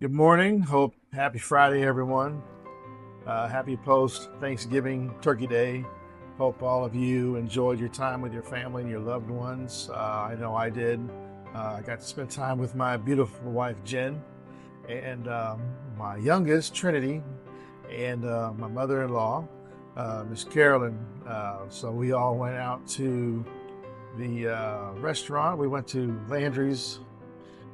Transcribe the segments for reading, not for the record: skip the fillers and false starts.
Good morning. Happy Friday, everyone. Happy post Thanksgiving Turkey Day. Hope all of you enjoyed your time with your family and your loved ones. I know I did. I got to spend time with my beautiful wife, Jen, and my youngest, Trinity, and my mother in law, Miss Carolyn. So we all went out to the restaurant. We went to Landry's.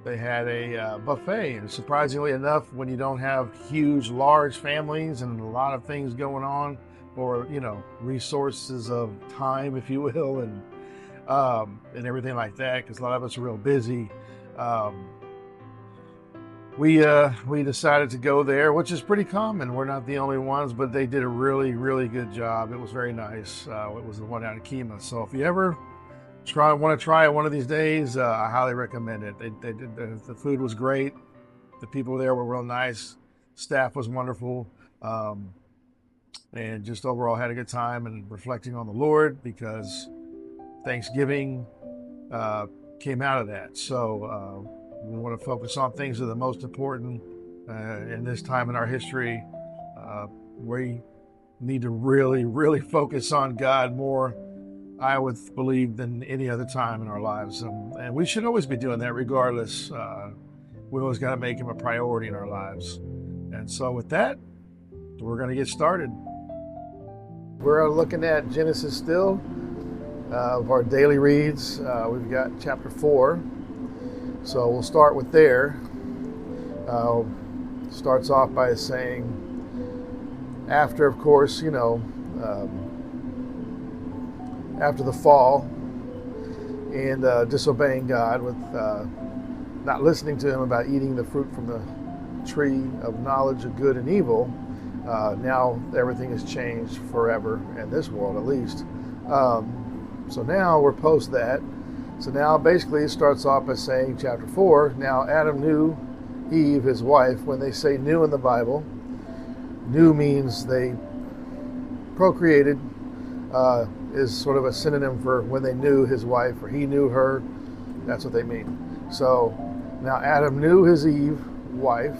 They had a buffet, and surprisingly enough, when you don't have huge, large families and a lot of things going on, or resources of time, if you will, and everything like that, because a lot of us are real busy. Um, we decided to go there, which is pretty common. We're not the only ones, but they did a really, really good job. It was very nice. It was the one out in Kima. So if you ever want to try it one of these days, I highly recommend it. They did the food was great. The people there were real nice. Staff was wonderful. And just overall had a good time and reflecting on the Lord, because Thanksgiving came out of that. So we want to focus on things that are the most important in this time in our history. We need to really, really focus on God more, I would believe, than any other time in our lives. And we should always be doing that regardless. We always got to make him a priority in our lives. And so with that, we're going to get started. We're looking at Genesis still, of our daily reads. We've got chapter 4. So we'll start with there. Starts off by saying, after, of course, after the fall and disobeying God with not listening to him about eating the fruit from the tree of knowledge of good and evil, now everything has changed forever, in this world at least. So now we're post that. So now basically it starts off by saying, chapter 4, now Adam knew Eve, his wife. When they say new in the Bible, new means they procreated, is sort of a synonym for when they knew his wife, or he knew her. That's what they mean. So now Adam knew his wife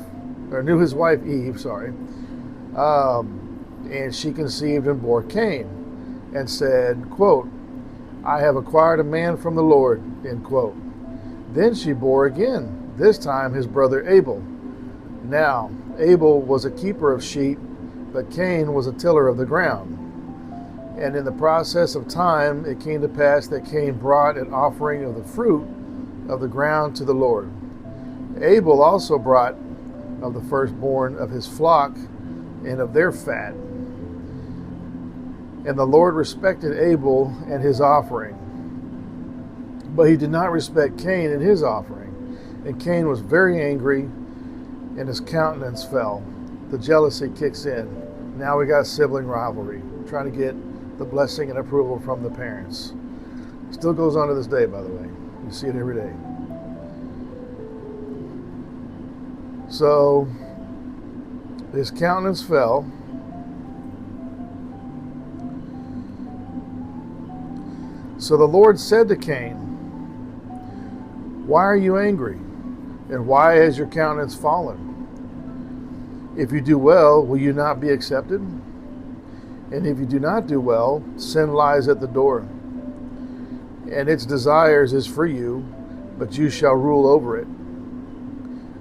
Eve, and she conceived and bore Cain, and said, quote, I have acquired a man from the Lord, end quote. Then she bore again, this time his brother Abel. Now Abel was a keeper of sheep, but Cain was a tiller of the ground. And in the process of time, it came to pass that Cain brought an offering of the fruit of the ground to the Lord. Abel also brought of the firstborn of his flock and of their fat. And the Lord respected Abel and his offering, but he did not respect Cain and his offering. And Cain was very angry, and his countenance fell. The jealousy kicks in. Now we got sibling rivalry, trying to get the blessing and approval from the parents. Still goes on to this day, by the way. You see it every day. So his countenance fell. So the Lord said to Cain, why are you angry? And why has your countenance fallen? If you do well, will you not be accepted? And if you do not do well, sin lies at the door, and its desires is for you, but you shall rule over it.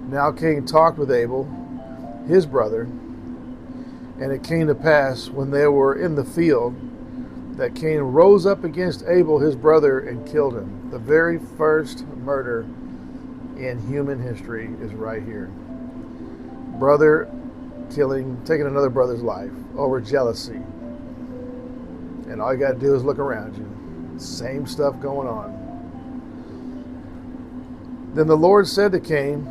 Now Cain talked with Abel, his brother, and it came to pass, when they were in the field, that Cain rose up against Abel his brother and killed him. The very first murder in human history is right here. Brother taking another brother's life over jealousy. And all you got to do is look around you. Same stuff going on. Then the Lord said to Cain,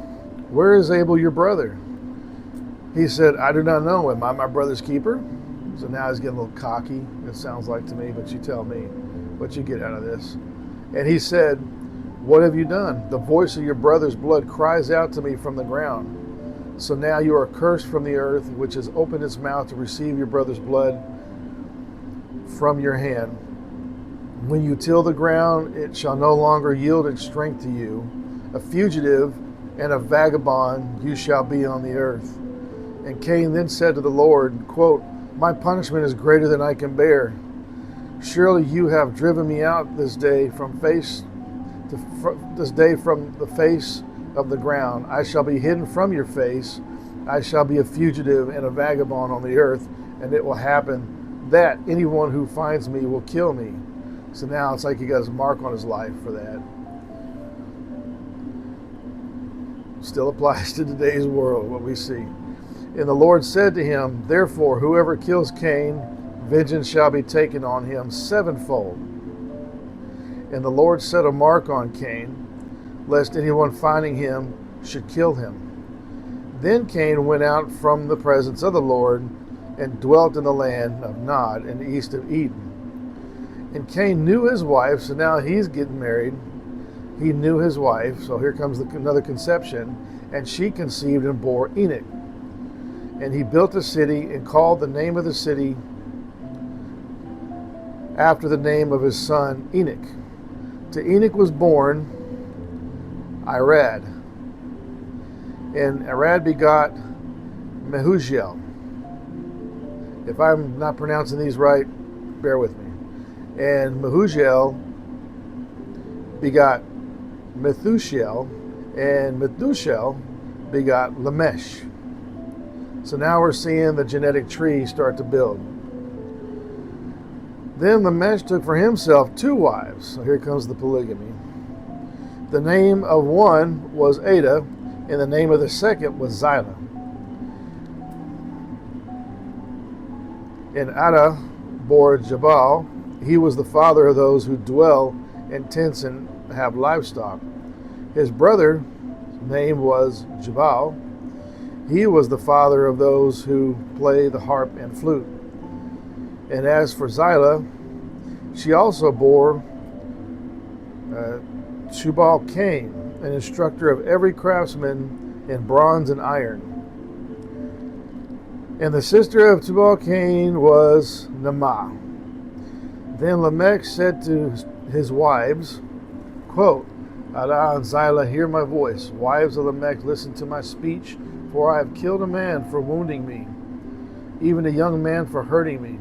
where is Abel your brother? He said, I do not know. Am I my brother's keeper? So now he's getting a little cocky, it sounds like to me, but you tell me what you get out of this. And he said, what have you done? The voice of your brother's blood cries out to me from the ground. So now you are cursed from the earth, which has opened its mouth to receive your brother's blood from your hand. When you till the ground, it shall no longer yield its strength to you. A fugitive and a vagabond you shall be on the earth. And Cain then said to the Lord, quote, my punishment is greater than I can bear. Surely you have driven me out this day from the face of the ground. I shall be hidden from your face. I shall be a fugitive and a vagabond on the earth, and it will happen that anyone who finds me will kill me. So now it's like he got his mark on his life for that. Still applies to today's world, what we see. And the Lord said to him, therefore, whoever kills Cain, vengeance shall be taken on him sevenfold. And the Lord set a mark on Cain, lest anyone finding him should kill him. Then Cain went out from the presence of the Lord and dwelt in the land of Nod in the east of Eden. And Cain knew his wife, so now he's getting married. He knew his wife, so here comes another conception, and she conceived and bore Enoch. And he built a city and called the name of the city after the name of his son Enoch. To Enoch was born Irad, and Irad begot Mehujael. If I'm not pronouncing these right, bear with me. And Mehujael begot Methushael, and Methushael begot Lamesh. So now we're seeing the genetic tree start to build. Then Lamesh took for himself 2 wives. So here comes the polygamy. The name of one was Ada, and the name of the second was Zillah. And Ada bore Jabal. He was the father of those who dwell in tents and have livestock. His brother's name was Jabal. He was the father of those who play the harp and flute. And as for Zillah, she also bore Tubal Cain, an instructor of every craftsman in bronze and iron. And the sister of Tubal Cain was Naamah. Then Lamech said to his wives, quote, Ada and Zillah, hear my voice. Wives of Lamech, listen to my speech, for I have killed a man for wounding me, even a young man for hurting me.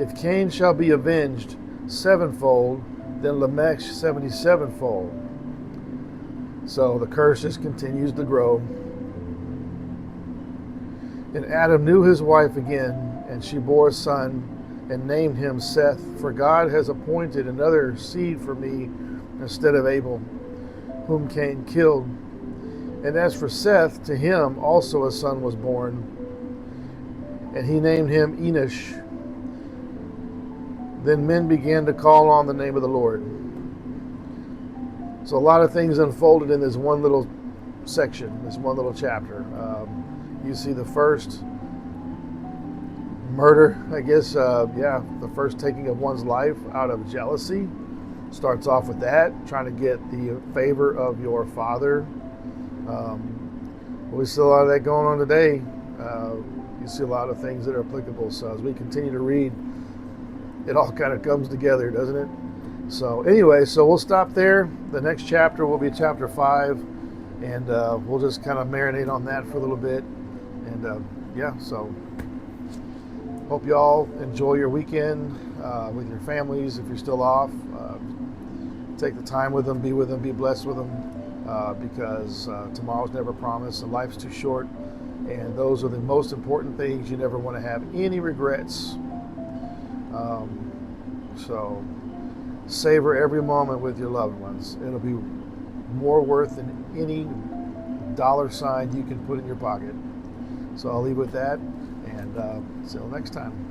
If Cain shall be avenged sevenfold, then Lamech 77-fold. So the curse just continues to grow. And Adam knew his wife again, and she bore a son, and named him Seth, for God has appointed another seed for me instead of Abel, whom Cain killed. And as for Seth, to him also a son was born, and he named him Enosh. Then men began to call on the name of the Lord. So a lot of things unfolded in this one little section, this one little chapter. You see the first murder, I guess, the first taking of one's life out of jealousy. Starts off with that, trying to get the favor of your father. We see a lot of that going on today. You see a lot of things that are applicable. So as we continue to read, it all kind of comes together, doesn't it? So anyway, so we'll stop there. The next chapter will be chapter 5, and we'll just kind of marinate on that for a little bit. And so hope you all enjoy your weekend with your families. If you're still off, take the time with them, be blessed with them, because tomorrow's never promised and life's too short. And those are the most important things. You never want to have any regrets. So savor every moment with your loved ones. It'll be more worth than any dollar sign you can put in your pocket. So I'll leave with that, and until next time.